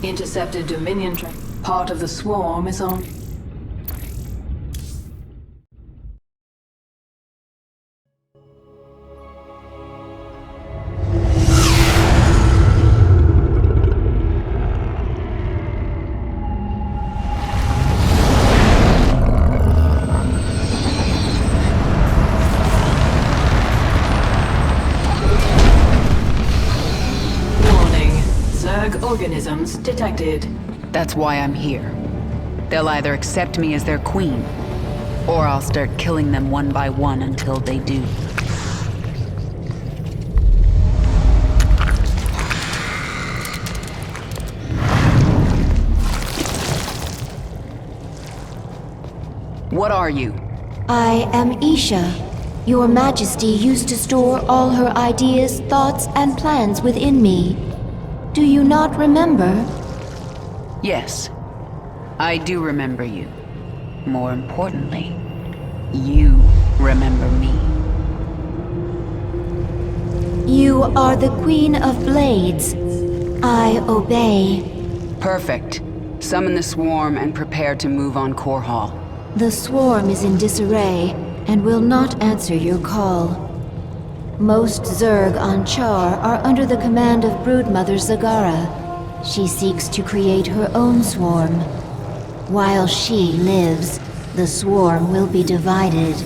Intercepted Dominion train. Part of the swarm is on. Organisms detected. That's why I'm here. They'll either accept me as their queen, or I'll start killing them one by one until they do. What are you? I am Isha. Your Majesty used to store all her ideas, thoughts, and plans within me. Do you not remember? Yes, I do remember you. More importantly, you remember me. You are the Queen of Blades. I obey. Perfect. Summon the swarm and prepare to move on Core Hall. The swarm is in disarray and will not answer your call. Most Zerg on Char are under the command of Broodmother Zagara. She seeks to create her own swarm. While she lives, the swarm will be divided.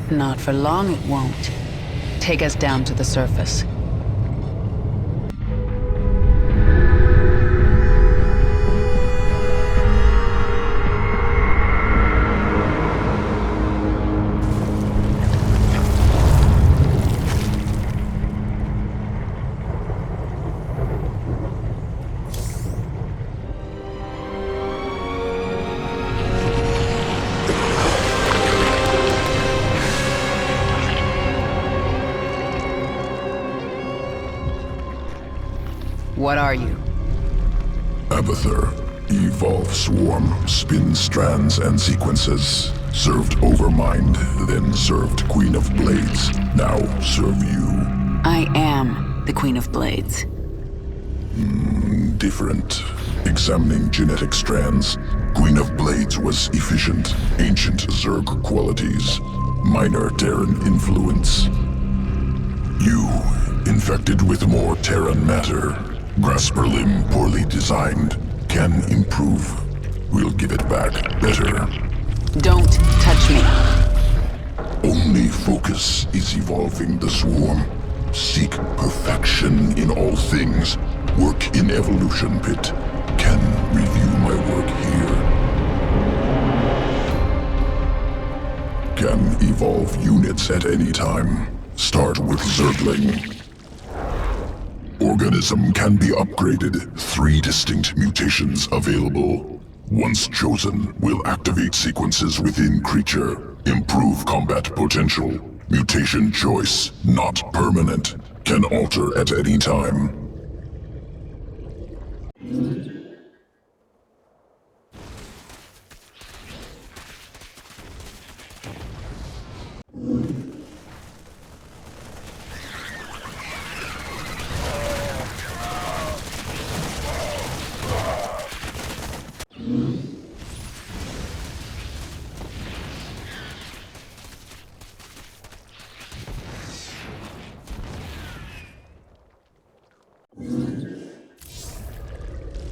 Not for long it won't. Take us down to the surface. What are you? Abathur. Evolve swarm, spin strands and sequences. Served Overmind, then served Queen of Blades. Now serve you. I am the Queen of Blades. Different. Examining genetic strands, Queen of Blades was efficient, ancient Zerg qualities, minor Terran influence. You, infected with more Terran matter, Grasper limb poorly designed, can improve. We'll give it back better. Don't touch me. Only focus is evolving the swarm. Seek perfection in all things. Work in Evolution Pit. Can review my work here. Can evolve units at any time. Start with Zergling. Organism can be upgraded. 3 distinct mutations available. Once chosen, will activate sequences within creature. Improve combat potential. Mutation choice, not permanent. Can alter at any time.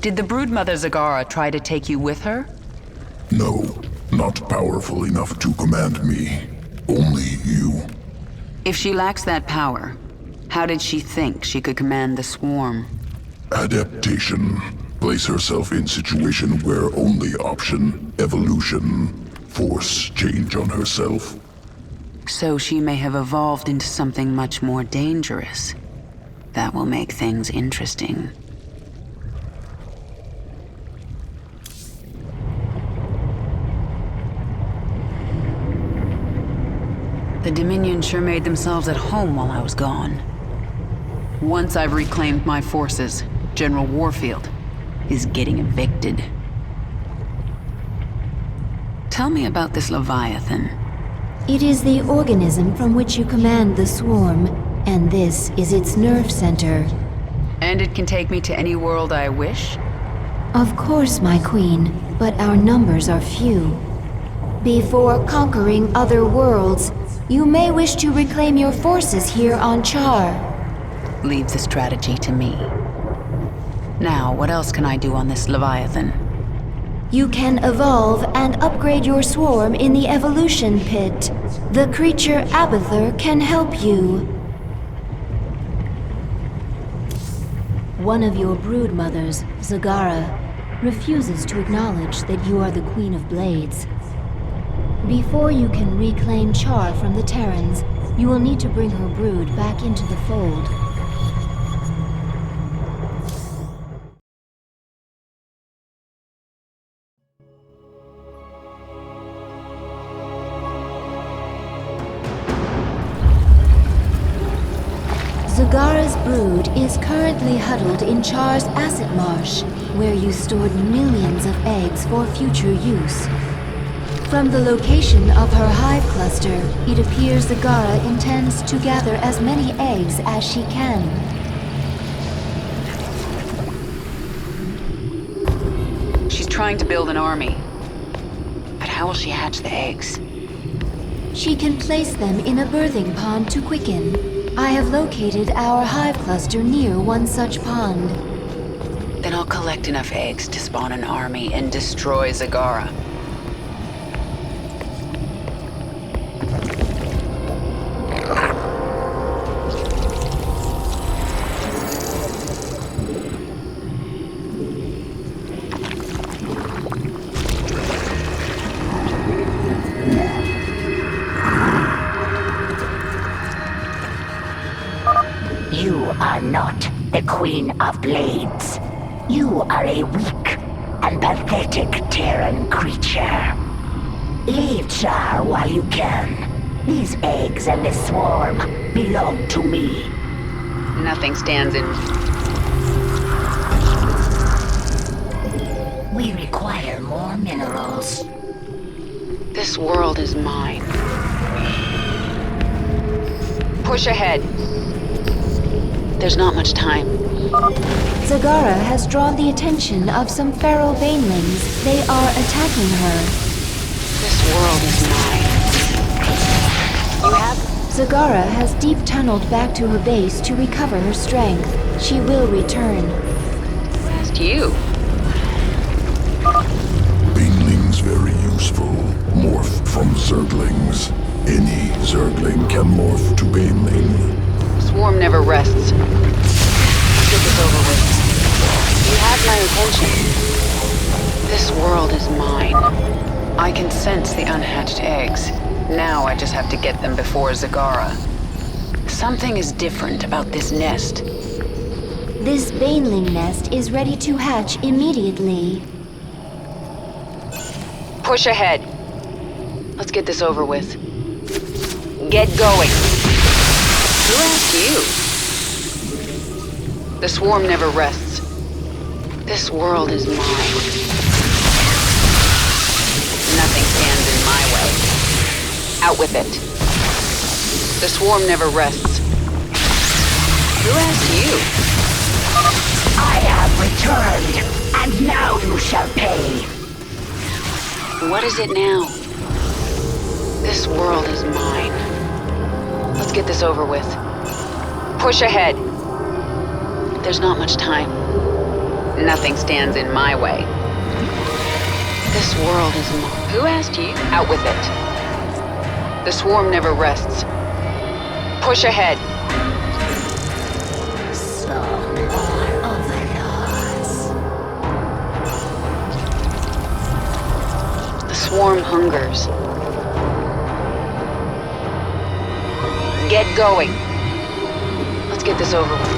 Did the Broodmother Zagara try to take you with her? No, not powerful enough to command me. Only you. If she lacks that power, how did she think she could command the swarm? Adaptation. Place herself in situation where only option, evolution, force change on herself. So she may have evolved into something much more dangerous. That will make things interesting. The Dominion sure made themselves at home while I was gone. Once I've reclaimed my forces, General Warfield is getting evicted. Tell me about this Leviathan. It is the organism from which you command the swarm, and this is its nerve center. And it can take me to any world I wish? Of course, my queen, but our numbers are few. Before conquering other worlds, you may wish to reclaim your forces here on Char. Leave the strategy to me. Now, what else can I do on this Leviathan? You can evolve and upgrade your swarm in the evolution pit. The creature Abathur can help you. One of your brood mothers, Zagara, refuses to acknowledge that you are the Queen of Blades. Before you can reclaim Char from the Terrans, you will need to bring her brood back into the fold. Zagara's brood is currently huddled in Char's acid marsh, where you stored millions of eggs for future use. From the location of her hive cluster, it appears Zagara intends to gather as many eggs as she can. She's trying to build an army. But how will she hatch the eggs? She can place them in a birthing pond to quicken. I have located our hive cluster near one such pond. Then I'll collect enough eggs to spawn an army and destroy Zagara. You are not the Queen of Blades. You are a weak and pathetic Terran creature. Leave Char while you can. These eggs and this swarm belong to me. Nothing stands in... We require more minerals. This world is mine. Push ahead. There's not much time. Zagara has drawn the attention of some feral banelings. They are attacking her. This world is mine. You have... Zagara has deep tunneled back to her base to recover her strength. She will return. Past you. Banelings very useful. Morph from Zerglings. Any Zergling can morph to Baneling. Swarm never rests. Let's get this over with. You have my attention. This world is mine. I can sense the unhatched eggs. Now I just have to get them before Zagara. Something is different about this nest. This baneling nest is ready to hatch immediately. Push ahead. Let's get this over with. Get going. Who asked you? The swarm never rests. This world is mine. Nothing stands in my way. Out with it. The swarm never rests. Who asked you? I have returned, and now you shall pay. What is it now? This world is mine. Let's get this over with. Push ahead. There's not much time. Nothing stands in my way. This world is mine. Who asked you? Out with it. The swarm never rests. Push ahead. Some more overlords. The swarm hungers. Get going. Let's get this over with.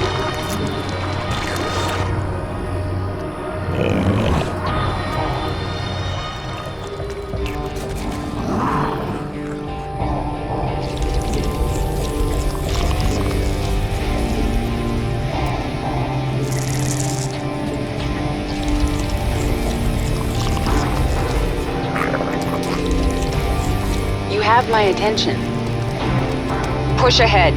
You have my attention. Push ahead.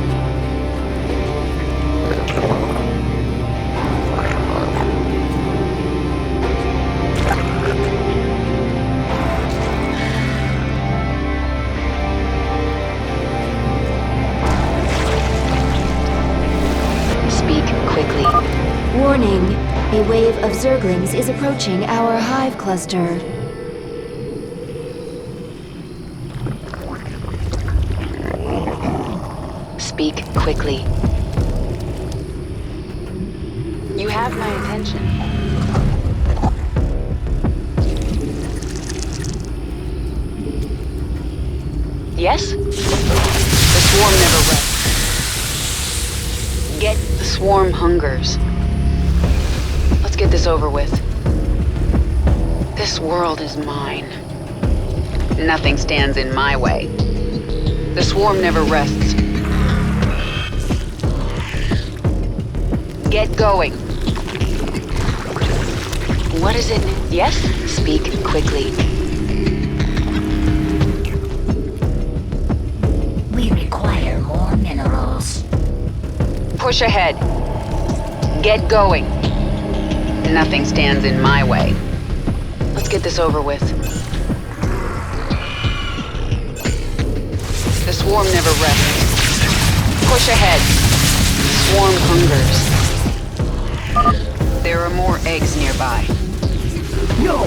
A wave of Zerglings is approaching our hive cluster. Speak quickly. You have my attention. Yes? The swarm never rests. Get the swarm hungers. Let's get this over with. This world is mine. Nothing stands in my way. The swarm never rests. Get going. What is it? Yes? Speak quickly. We require more minerals. Push ahead. Get going. Nothing stands in my way. Let's get this over with. The swarm never rests. Push ahead. Swarm hungers. There are more eggs nearby. No!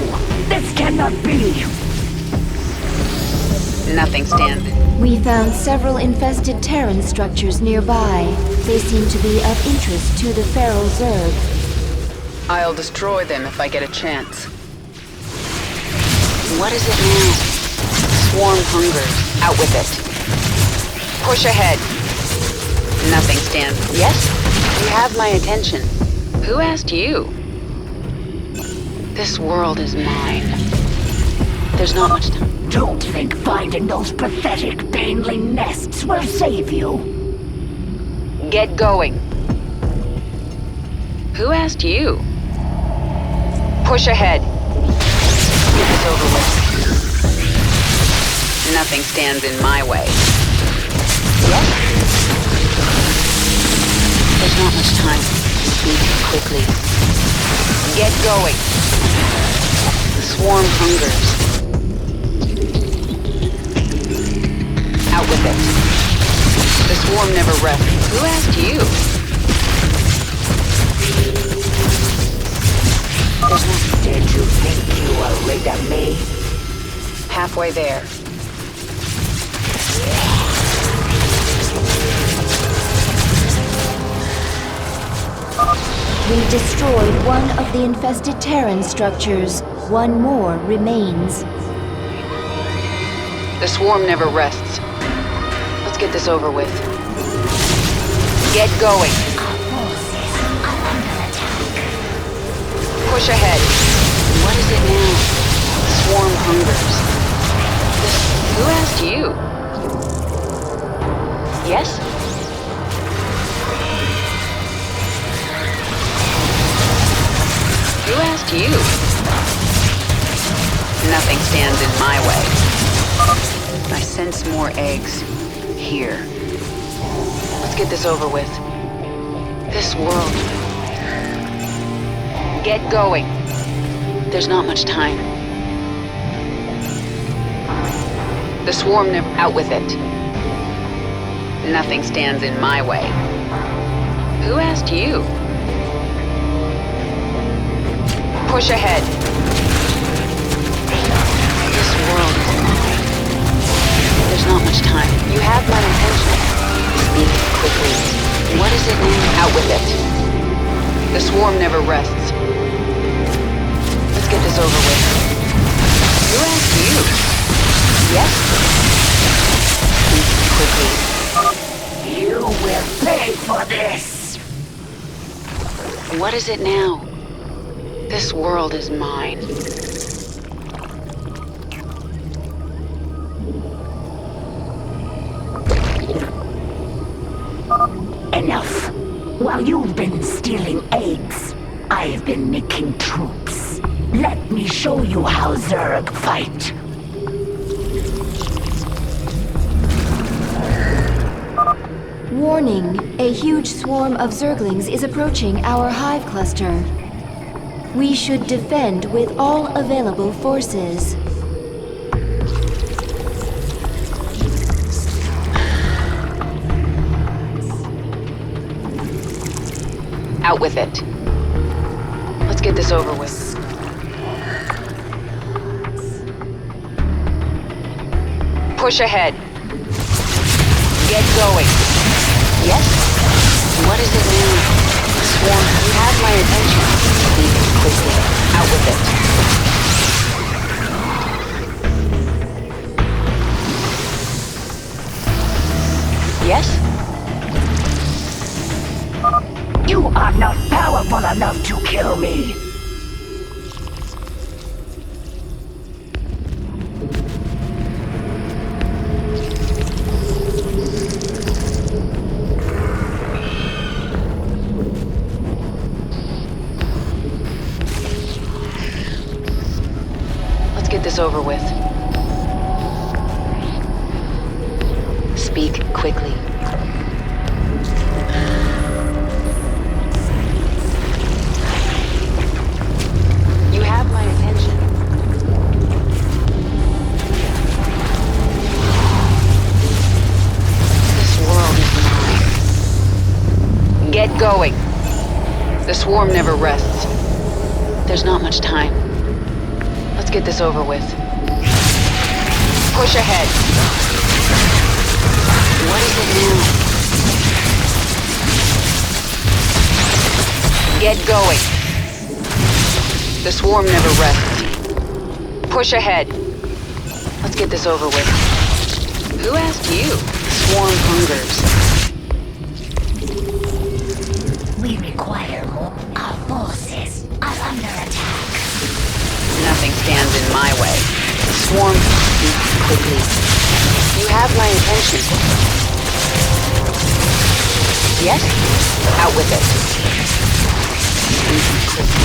This cannot be! Nothing stands. We found several infested Terran structures nearby. They seem to be of interest to the feral Zerg. I'll destroy them if I get a chance. What is it now? Swarm hungers. Out with it. Push ahead. Nothing stands. Yes? You have my attention. Who asked you? This world is mine. There's not much time. Don't think finding those pathetic baneling nests will save you. Get going. Who asked you? Push ahead. Get this over with. Nothing stands in my way. Yes? There's not much time. Speak quickly. Get going. The swarm hungers. Out with it. The swarm never rests. Who asked you? Did you think you were rid of me? Halfway there. We destroyed one of the infested Terran structures. One more remains. The swarm never rests. Let's get this over with. Get going. Our forces are under attack. Push ahead. What is it now? Swarm hungers. Who asked you? Yes? Who asked you? Nothing stands in my way. I sense more eggs. Here. Let's get this over with. This world. Get going. There's not much time. The swarm never... Out with it. Nothing stands in my way. Who asked you? Push ahead. This world is mine. There's not much time. You have my attention. Speak quickly. What is it now? Out with it. The swarm never rests. Let's get this over with. Who asked you? Yes? Speak quickly. You will pay for this! What is it now? This world is mine. Enough. While you've been stealing eggs, I've been making troops. Let me show you how Zerg fight. Warning, a huge swarm of Zerglings is approaching our hive cluster. We should defend with all available forces. Out with it. get this over with. Push ahead. Get going. Yes? What is it now? Swarm, you have my attention. Speak quickly. Out with it. Yes? You are not powerful enough to kill me. Let's get this over with. Speak quickly. You have my attention. This world is mine. Get going. The swarm never rests. There's not much time. Let's get this over with. Push ahead. What is it now? Get going. The swarm never rests. Push ahead. Let's get this over with. Who asked you? The swarm hungers. We require more. Our forces are under attack. Nothing stands in my way. Swarm, speak quickly. You have my attention. Yes? Out with it. Speak quickly.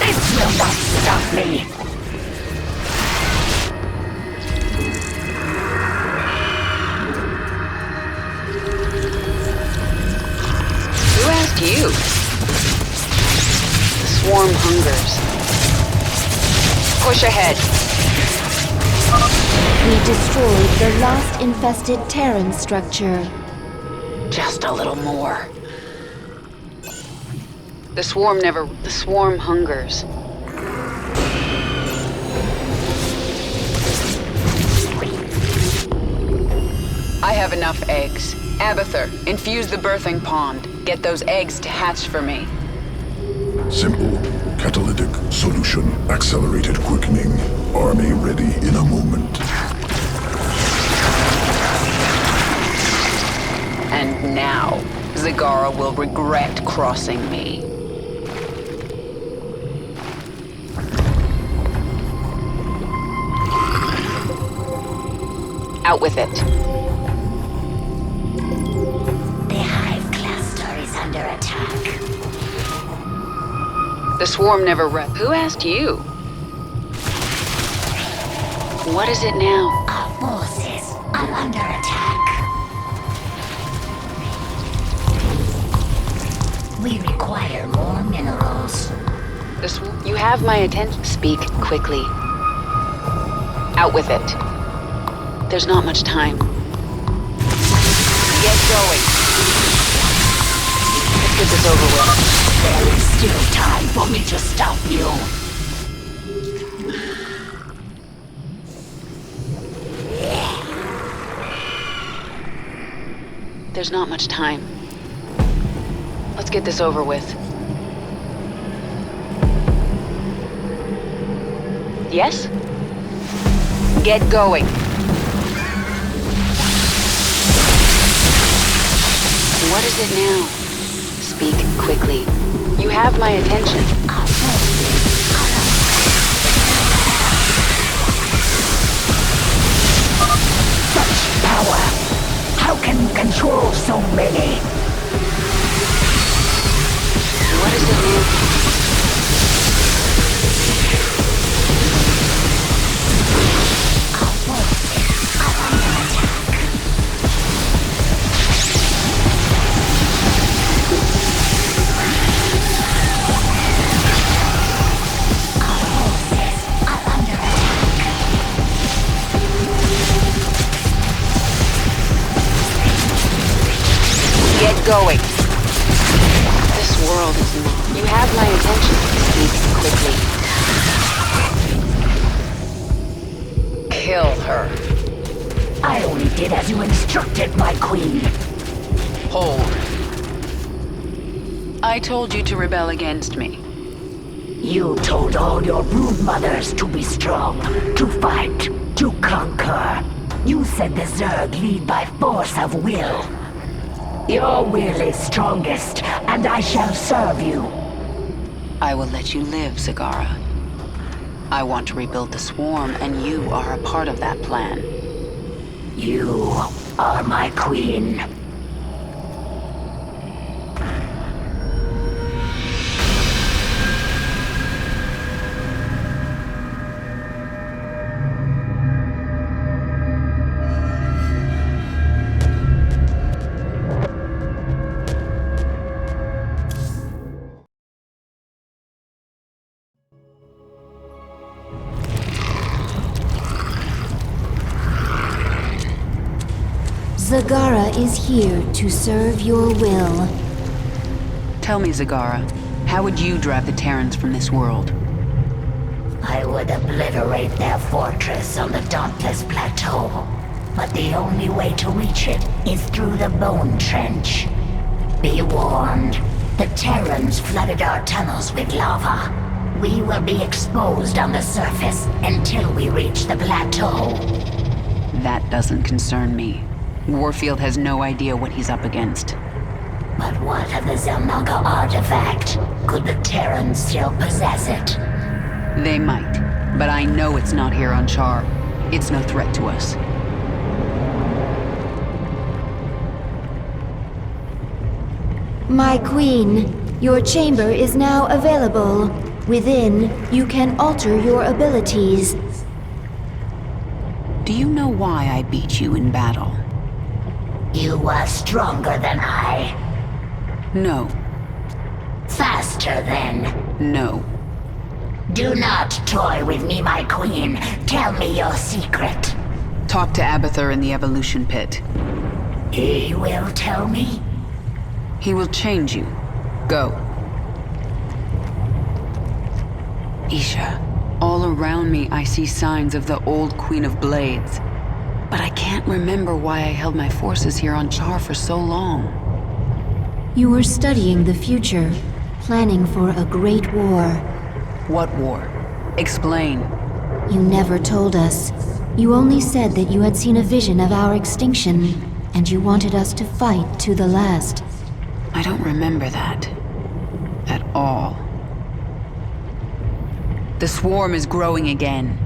This will not stop me. Who asked you? The swarm hungers. Push ahead. We destroyed the lost infested Terran structure. Just a little more. The swarm hungers. I have enough eggs. Abathur, infuse the birthing pond. Get those eggs to hatch for me. Simple. Catalytic solution. Accelerated quickening. Army ready in a moment. And now, Zagara will regret crossing me. Out with it. The hive cluster is under attack. The swarm never rests. Who asked you? What is it now? Our forces are under attack. We require more minerals. You have my attention. Speak quickly. Out with it. There's not much time. Get going. Let's get this over with. There is still time for me to stop you. There's not much time. Let's get this over with. Yes? Get going. What is it now? Speak quickly. You have my attention. Such power! How can you control so many? What is it now? Our forces are under attack. Our forces are under attack. Get going. This world is mine. You have my attention. Speak destructive, my queen. Hold. I told you to rebel against me. You told all your brood mothers to be strong, to fight, to conquer. You said the Zerg lead by force of will. Your will is strongest, and I shall serve you. I will let you live, Zagara. I want to rebuild the swarm, and you are a part of that plan. You are my queen. Zagara is here to serve your will. Tell me, Zagara, how would you drive the Terrans from this world? I would obliterate their fortress on the Dauntless Plateau. But the only way to reach it is through the Bone Trench. Be warned, the Terrans flooded our tunnels with lava. We will be exposed on the surface until we reach the plateau. That doesn't concern me. Warfield has no idea what he's up against. But what of the Zelnaga artifact? Could the Terrans still possess it? They might, but I know it's not here on Char. It's no threat to us. My queen, your chamber is now available. Within, you can alter your abilities. Do you know why I beat you in battle? You were stronger than I. No. Faster then. No. Do not toy with me, my queen. Tell me your secret. Talk to Abathur in the evolution pit. He will tell me? He will change you. Go. Isha, all around me I see signs of the old Queen of Blades. But I can't remember why I held my forces here on Char for so long. You were studying the future, planning for a great war. What war? Explain. You never told us. You only said that you had seen a vision of our extinction, and you wanted us to fight to the last. I don't remember that. At all. The swarm is growing again.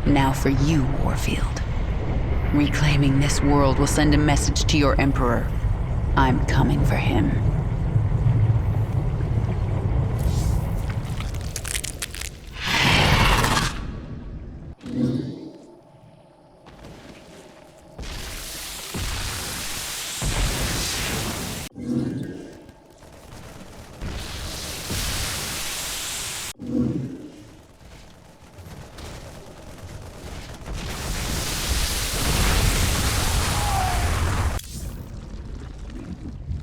Now for you, Warfield. Reclaiming this world will send a message to your Emperor. I'm coming for him.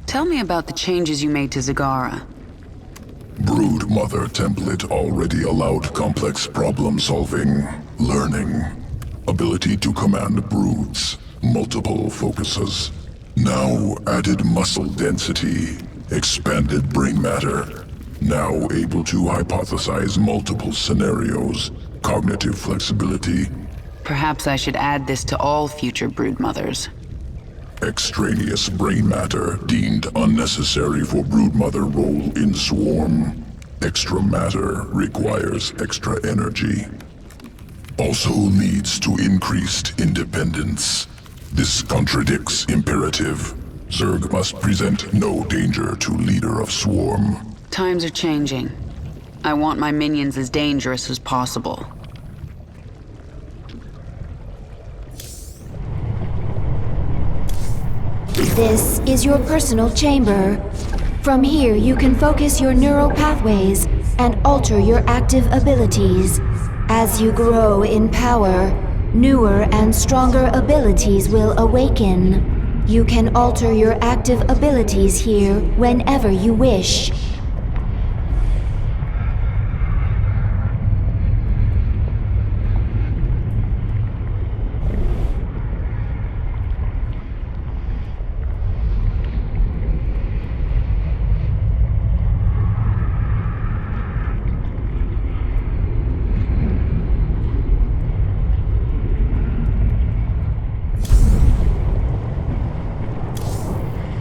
Tell me about the changes you made to Zagara. Brood Mother template already allowed complex problem solving, learning, ability to command broods, multiple focuses. Now added muscle density, expanded brain matter. Now able to hypothesize multiple scenarios, cognitive flexibility. Perhaps I should add this to all future brood mothers. Extraneous brain matter deemed unnecessary for broodmother role in swarm. Extra matter requires extra energy. Also leads to increased independence. This contradicts imperative. Zerg must present no danger to leader of swarm. Times are changing. I want my minions as dangerous as possible. This is your personal chamber. From here, you can focus your neural pathways and alter your active abilities. As you grow in power, newer and stronger abilities will awaken. You can alter your active abilities here whenever you wish.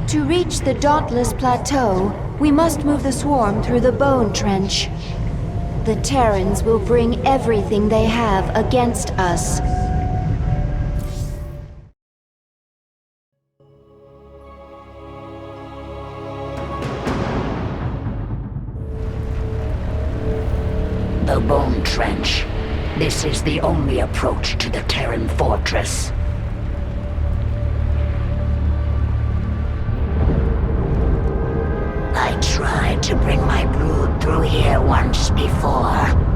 To reach the Dauntless Plateau, we must move the swarm through the Bone Trench. The Terrans will bring everything they have against us. The Bone Trench. This is the only approach to the Terran fortress. I tried to bring my brood through here once before.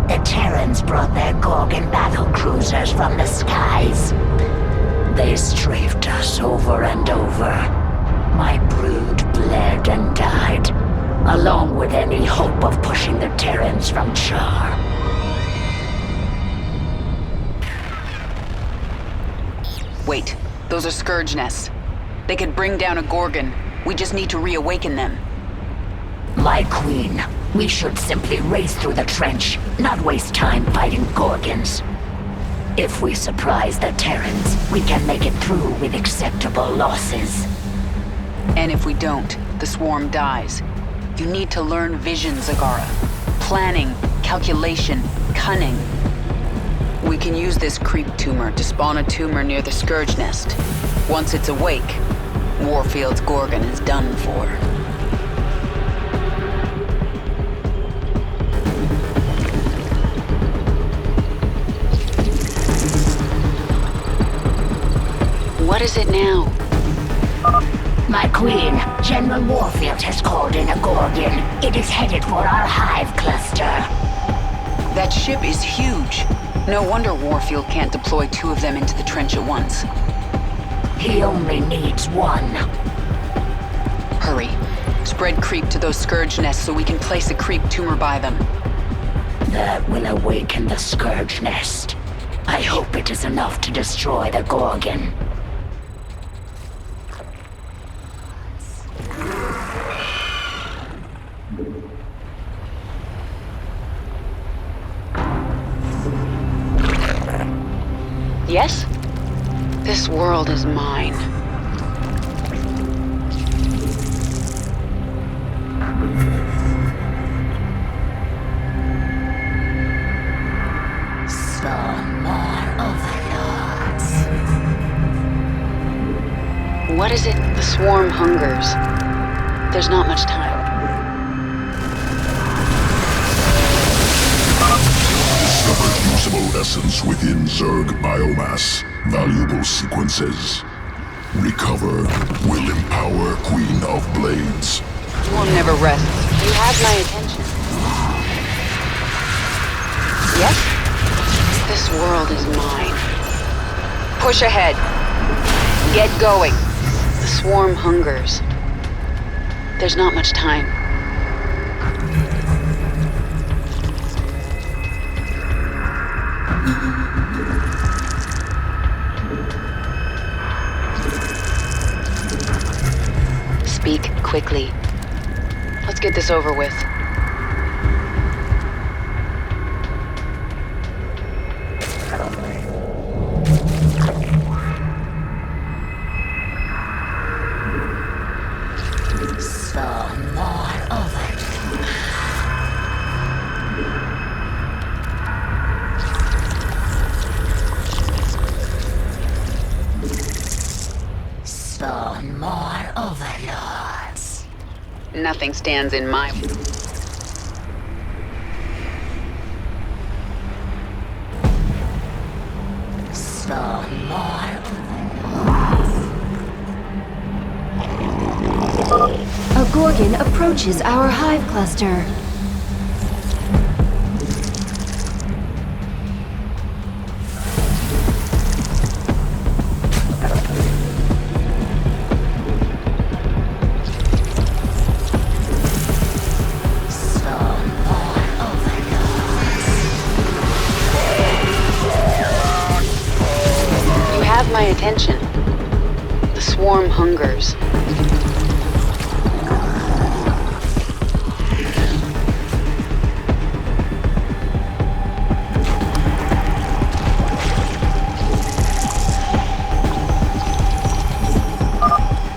The Terrans brought their Gorgon battlecruisers from the skies. They strafed us over and over. My brood bled and died, along with any hope of pushing the Terrans from Char. Wait, those are Scourge nests. They could bring down a Gorgon. We just need to reawaken them. My queen, we should simply race through the trench, not waste time fighting Gorgons. If we surprise the Terrans, we can make it through with acceptable losses. And if we don't, the swarm dies. You need to learn vision, Zagara. Planning, calculation, cunning. We can use this creep tumor to spawn a tumor near the Scourge nest. Once it's awake, Warfield's Gorgon is done for. What is it now? My queen, General Warfield has called in a Gorgon. It is headed for our hive cluster. That ship is huge. No wonder Warfield can't deploy 2 of them into the trench at once. He only needs 1. Hurry. Spread creep to those Scourge nests so we can place a creep tumor by them. That will awaken the Scourge nest. I hope it is enough to destroy the Gorgon. Yes? This world is mine. What is it the swarm hungers? There's not much time. Discovered usable essence within Zerg biomass. Valuable sequences. Recover will empower Queen of Blades. We'll never rest. You have my attention. Yes? This world is mine. Push ahead. Get going. The swarm hungers. There's not much time. Speak quickly. Let's get this over with. More overlords. Nothing stands in my... A Gorgon approaches our hive cluster. My attention. The swarm hungers.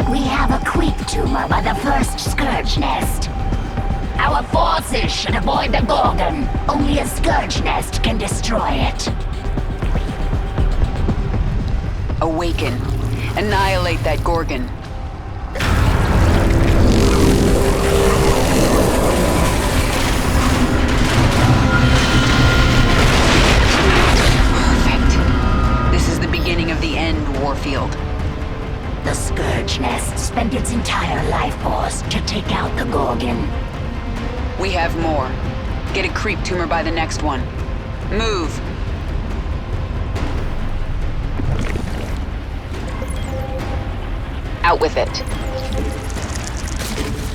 We have a creep tumor position. Avoid the Gorgon. Only a Scourge Nest can destroy it. Awaken. Annihilate that Gorgon. Perfect. This is the beginning of the end, Warfield. The Scourge Nest spent its entire life force to take out the Gorgon. We have more. Get a creep tumor by the next one. Move! Out with it.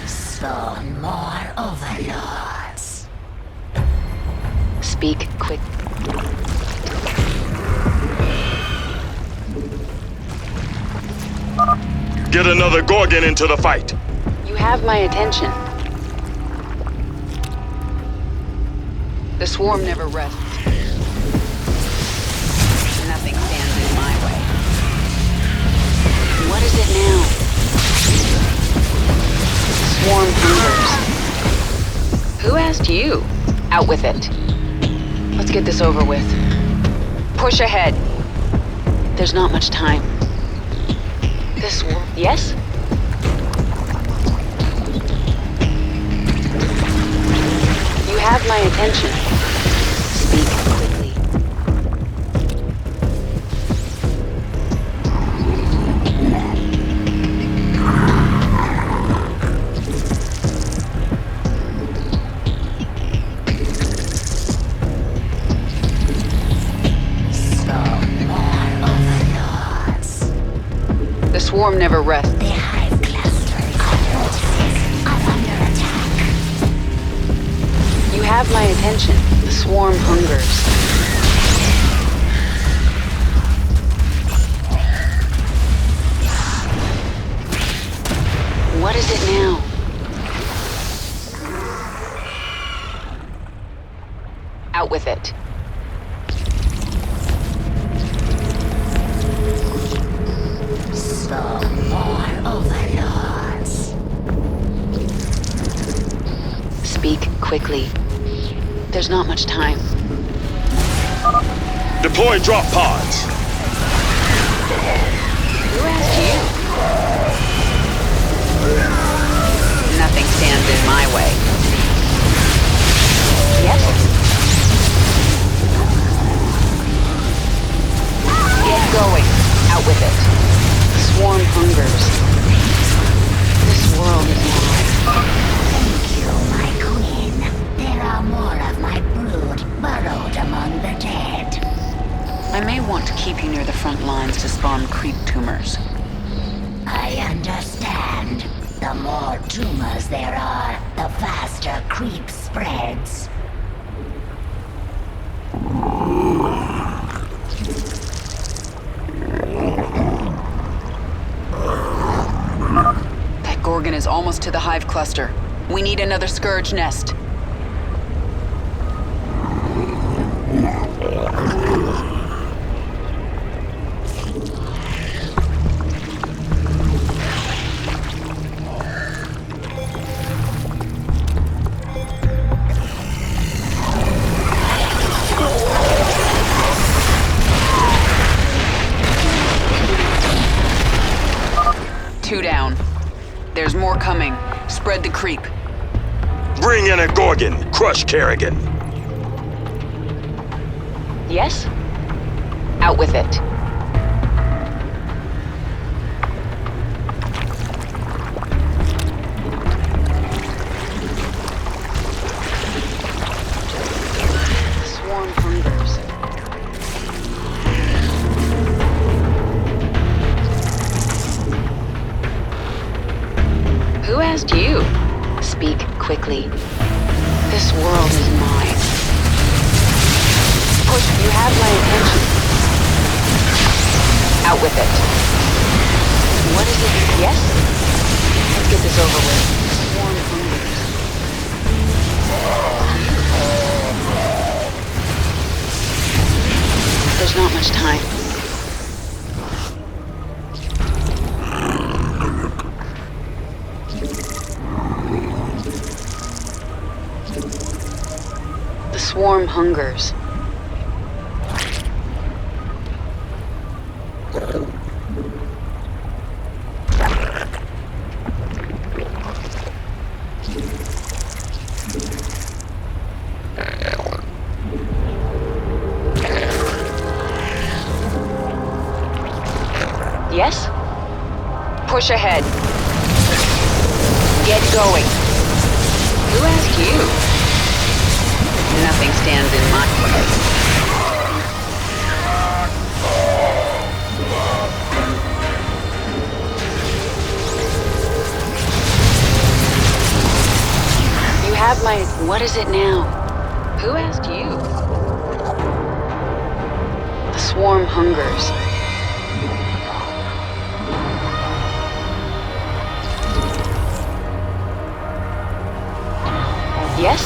Spawn more overlords. Speak quick. Get another Gorgon into the fight. You have my attention. The swarm never rests. Nothing stands in my way. What is it now? Swarm hungers. Who asked you? Out with it. Let's get this over with. Push ahead. There's not much time. This swarm... Yes? You have my attention. Speak quickly. The swarm never rests. The hive clusters are under attack. You have my attention. The swarm hungers. What is it now? Out with it. More overlords. Speak quickly. There's not much time. Deploy drop pods. Who asked you? Nothing stands in my way. Yes? Get going. Out with it. Swarm hungers. This world is mine. Thank you, my queen. There are more of my brood burrowed among the dead. I may want to keep you near the front lines to spawn creep tumors. I understand. The more tumors there are, the faster creep spreads. That Gorgon is almost to the hive cluster. We need another Scourge nest. Two down. There's more coming. Spread the creep. Bring in a Gorgon. Crush Kerrigan. Yes? Out with it. Swarm hungers. Who asked you? Speak quickly. This world is mine. Push, you have my attention. Out with it. What is it? Yes? Let's get this over with. Swarm hungers. There's not much time. swarm hungers. Yes? Push ahead. Get going. Who asked you? Nothing stands in my way. You have my... What is it now? Who asked you? The swarm hungers. Yes?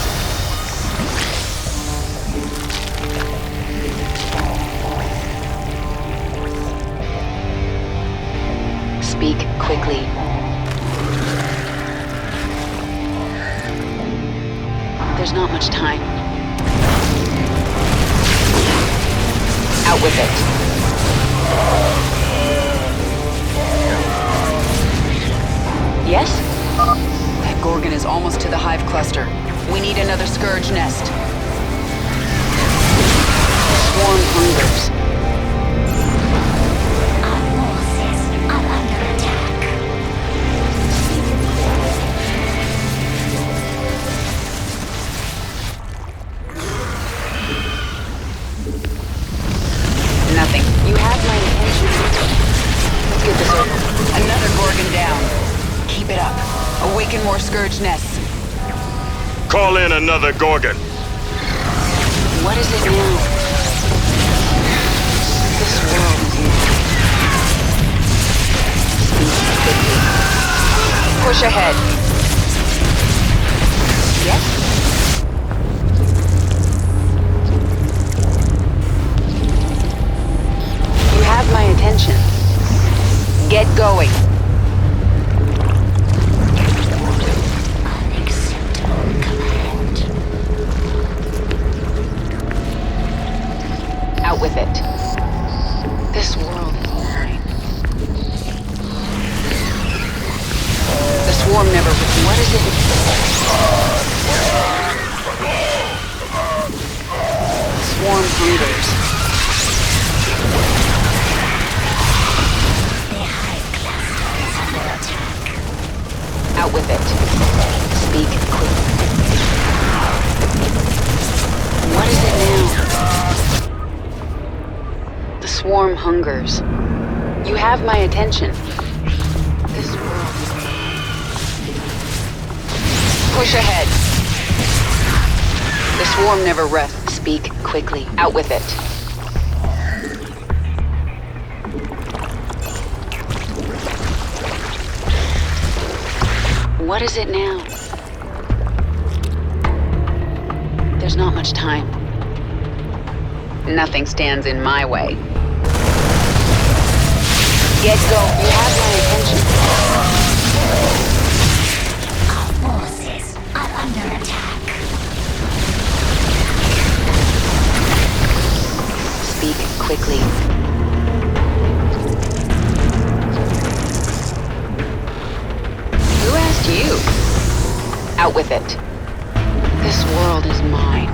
Speak quickly. There's not much time. Out with it. Yes? That Gorgon is almost to the hive cluster. We need another Scourge nest. Swarm hungers. Our forces are under attack. Nothing. You have my attention. Let's get this over. Another Gorgon down. Keep it up. Awaken more Scourge nests. Call in another Gorgon. What is it now? This world is mine. Speak quickly. Push ahead. Yes? You have my attention. Get going. Out with it. This world is mine. The swarm never... What is it? Swarm hungers. The hive cluster is under attack. Out with it. Speak quickly. What is it now? The swarm hungers. You have my attention. This world is mine. Push ahead. The swarm never rests. Speak quickly. Out with it. What is it now? There's not much time. Nothing stands in my way. Get going. You have my attention. Our forces are under attack. Speak quickly. Who asked you? Out with it. This world is mine.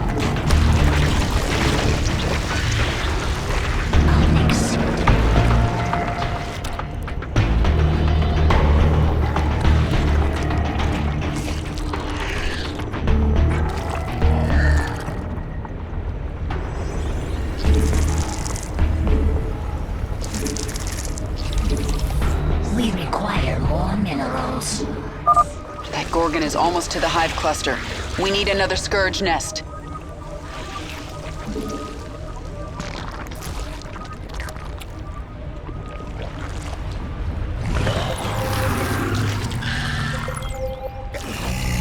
We require more minerals. That Gorgon is almost to the hive cluster. We need another Scourge nest.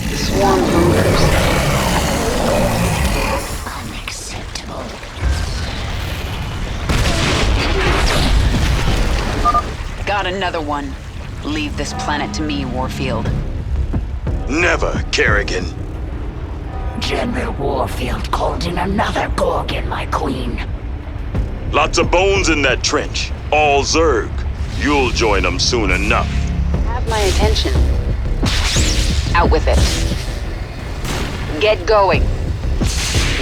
The swarm hungers. Unacceptable. Got another one. Leave this planet to me, Warfield. Never, Kerrigan. General Warfield called in another Gorgon, my queen. Lots of bones in that trench. All Zerg. You'll join them soon enough. Have my attention. Out with it. Get going.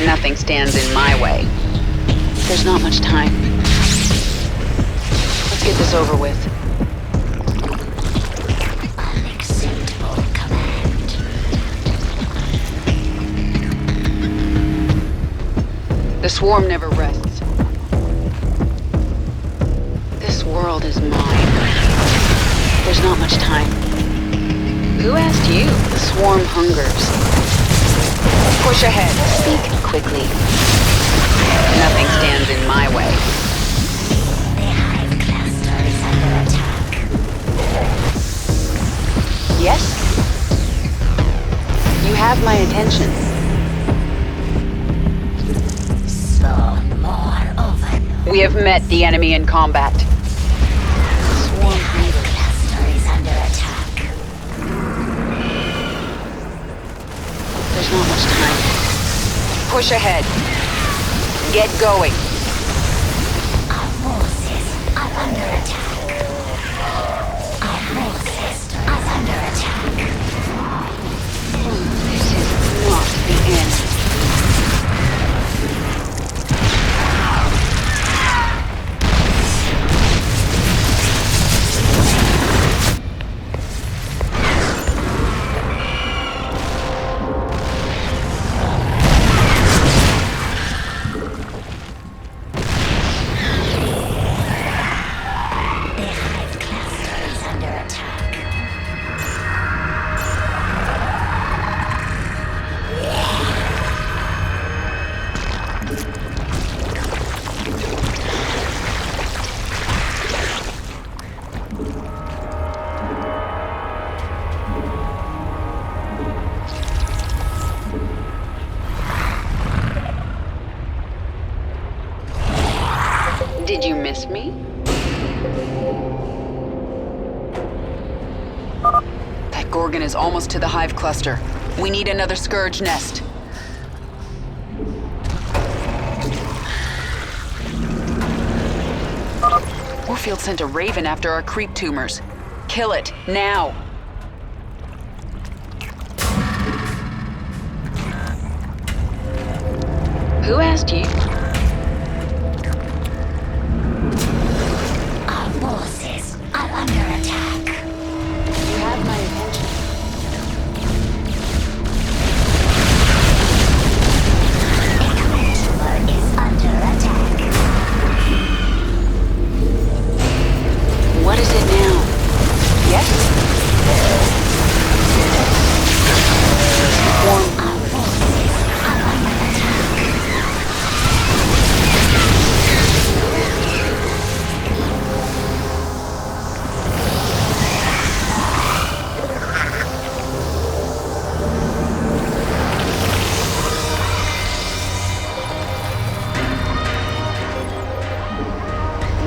Nothing stands in my way. There's not much time. Let's get this over with. Unacceptable command. The swarm never rests. This world is mine. There's not much time. Who asked you? The swarm hungers. Push ahead. Speak quickly. Nothing stands in my way. The hive cluster is under attack. Yes? You have my attention. Spawn more overlord. We have met the enemy in combat. The hive cluster is under attack. There's not much time. Push ahead. Get going. Our forces are under attack. Our forces are under attack. This is not the end. The hive cluster is under attack. Did you miss me? That Gorgon is almost to the hive cluster. We need another Scourge nest. Warfield sent a Raven after our creep tumors. Kill it, now! Who asked you? Our forces are under attack. You have my attention. Tumor is under attack. What is it now? Yes? Swarm. Our forces are under attack.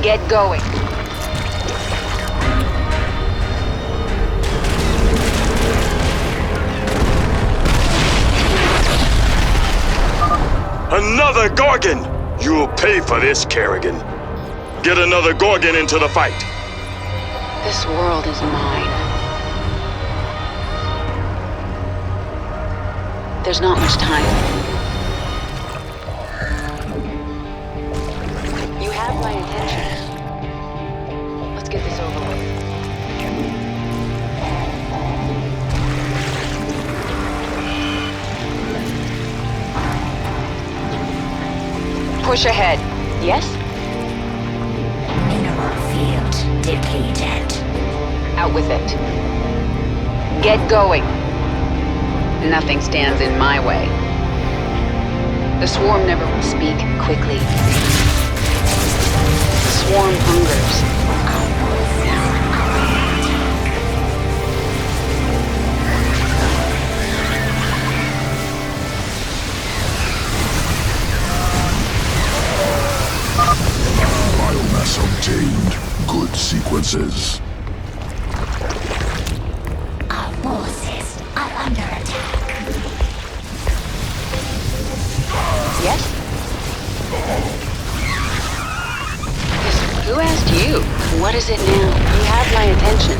Get going. Another Gorgon! You'll pay for this, Kerrigan. Get another Gorgon into the fight. This world is mine. There's not much time. You have my attention. Let's get this over with. Push ahead. Yes? Mineral field depleted. Out with it. Get going. Nothing stands in my way. The swarm never will speak quickly. The swarm hungers. Biomass obtained. Good sequences. Our forces are under attack. What is it now? You have my attention.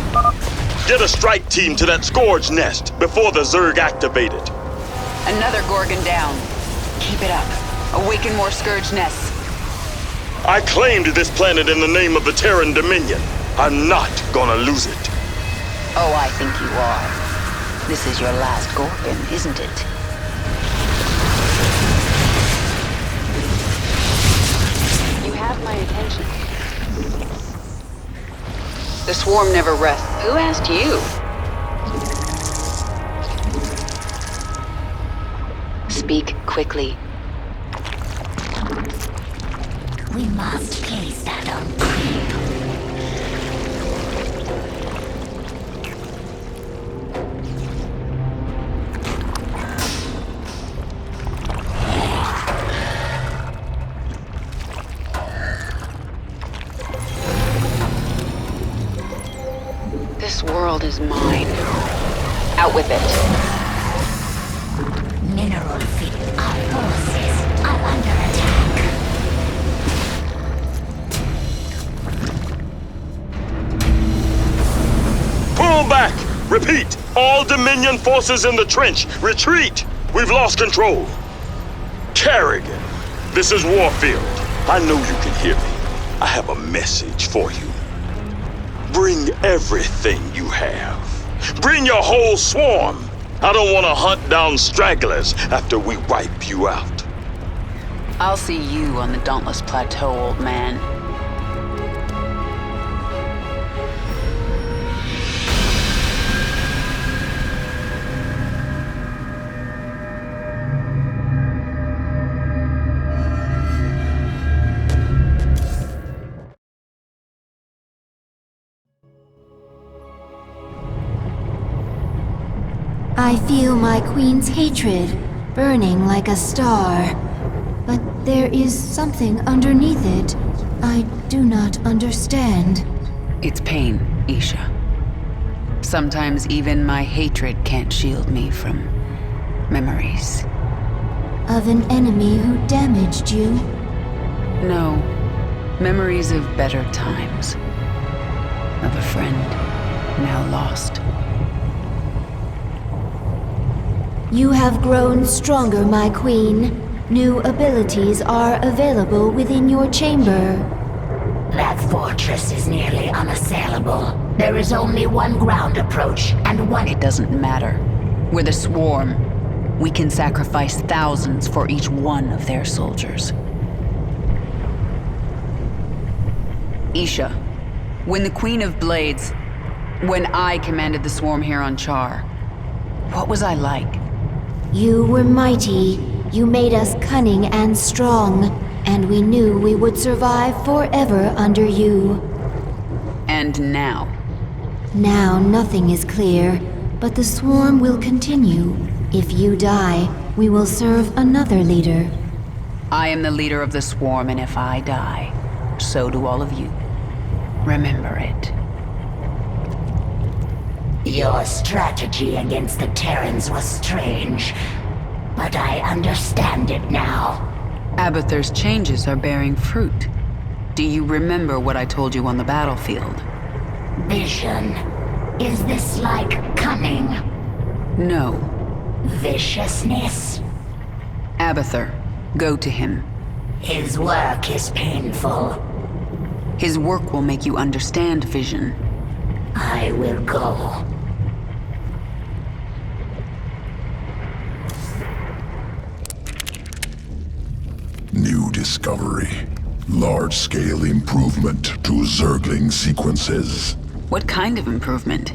Get a strike team to that Scourge nest before the Zerg activate it. Another Gorgon down. Keep it up. Awaken more Scourge nests. I claimed this planet in the name of the Terran Dominion. I'm not gonna lose it. Oh, I think you are. This is your last Gorgon, isn't it? You have my attention. The swarm never rests. Who asked you? Speak quickly. We must place that on Queen. This world is mine. Out with it. Mineral feed. Our forces are under attack. Pull back! Repeat! All Dominion forces in the trench! Retreat! We've lost control! Kerrigan, this is Warfield. I know you can hear me. I have a message for you. Bring everything you have. Bring your whole swarm! I don't want to hunt down stragglers after we wipe you out. I'll see you on the Dauntless Plateau, old man. I feel my queen's hatred burning like a star. But there is something underneath it I do not understand. It's pain, Isha. Sometimes even my hatred can't shield me from memories. Of an enemy who damaged you? No, memories of better times. Of a friend now lost. You have grown stronger, my queen. New abilities are available within your chamber. That fortress is nearly unassailable. There is only one ground approach, and one... It doesn't matter. We're the Swarm. We can sacrifice thousands for each one of their soldiers. Isha, when the Queen of Blades... When I commanded the Swarm here on Char, what was I like? You were mighty. You made us cunning and strong, and we knew we would survive forever under you. And now? Now nothing is clear, but the swarm will continue. If you die, we will serve another leader. I am the leader of the Swarm, and if I die, so do all of you. Remember it. Your strategy against the Terrans was strange, but I understand it now. Abathur's changes are bearing fruit. Do you remember what I told you on the battlefield? Vision. Is this like cunning? No. Viciousness? Abathur, go to him. His work is painful. His work will make you understand Vision. I will go. New discovery. Large-scale improvement to Zergling sequences. What kind of improvement?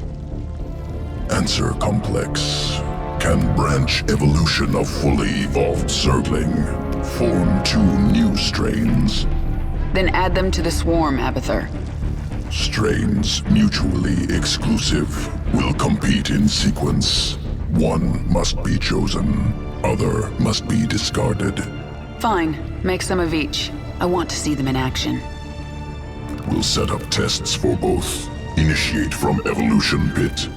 Answer complex. Can branch evolution of fully evolved Zergling. Form 2 new strains. Then add them to the Swarm, Abathur. Strains mutually exclusive will compete in sequence. One must be chosen, other must be discarded. Fine, make some of each. I want to see them in action. We'll set up tests for both. Initiate from Evolution Pit.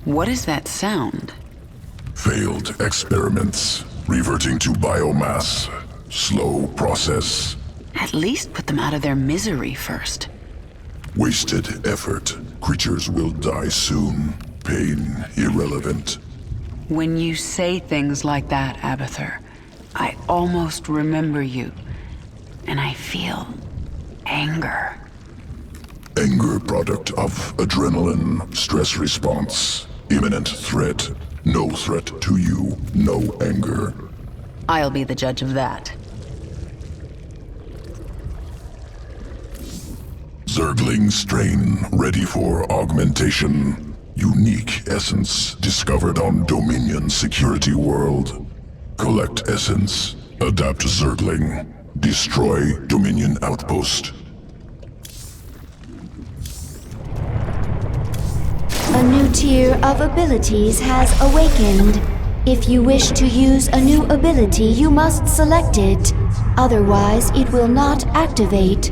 What is that sound? Failed experiments. Reverting to biomass. Slow process. At least put them out of their misery first. Wasted effort. Creatures will die soon. Pain irrelevant. When you say things like that, Abathur, I almost remember you. And I feel anger. Anger product of adrenaline, stress response. Imminent threat. No threat to you, no anger. I'll be the judge of that. Zergling strain ready for augmentation. Unique essence discovered on Dominion Security World. Collect essence. Adapt Zergling. Destroy Dominion Outpost. A new tier of abilities has awakened. If you wish to use a new ability, you must select it. Otherwise, it will not activate.